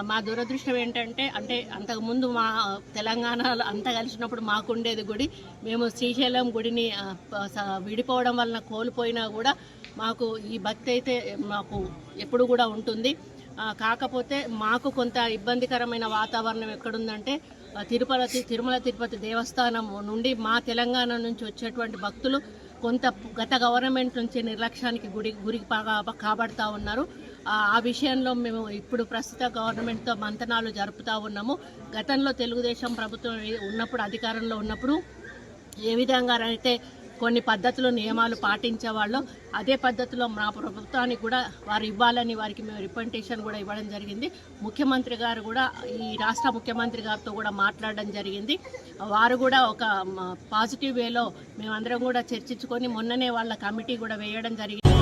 మా దురదృష్టం ఏంటంటే అంతకుముందు మా తెలంగాణలో అంతా కలిసినప్పుడు మాకుండేది గుడి. మేము శ్రీశైలం గుడిని విడిపోవడం వలన కోల్పోయినా కూడా మాకు ఈ భక్తి అయితే మాకు ఎప్పుడు కూడా ఉంటుంది. కాకపోతే మాకు కొంత ఇబ్బందికరమైన వాతావరణం ఎక్కడుందంటే తిరుమల తిరుపతి దేవస్థానం నుండి మా తెలంగాణ నుంచి వచ్చేటువంటి భక్తులు కొంత గత గవర్నమెంట్ నుంచి నిర్లక్ష్యానికి గురికి కాబడతా ఉన్నారు. ఆ విషయంలో మేము ఇప్పుడు ప్రస్తుత గవర్నమెంట్తో మంతనాలు జరుపుతూ ఉన్నాము. గతంలో తెలుగుదేశం ప్రభుత్వం ఉన్నప్పుడు అధికారంలో ఉన్నప్పుడు ఏ విధంగా అయితే కొన్ని పద్ధతులు నియమాలు పాటించేవాళ్ళు అదే పద్ధతిలో మా ప్రభుత్వానికి కూడా వారు ఇవ్వాలని వారికి మేము రిప్రజెంటేషన్ కూడా ఇవ్వడం జరిగింది. ముఖ్యమంత్రి గారు కూడా ఈ రాష్ట్ర ముఖ్యమంత్రి గారితో కూడా మాట్లాడడం జరిగింది. వారు కూడా ఒక పాజిటివ్ వేలో మేమందరం కూడా చర్చించుకొని మొన్ననే వాళ్ళ కమిటీ కూడా వేయడం జరిగింది.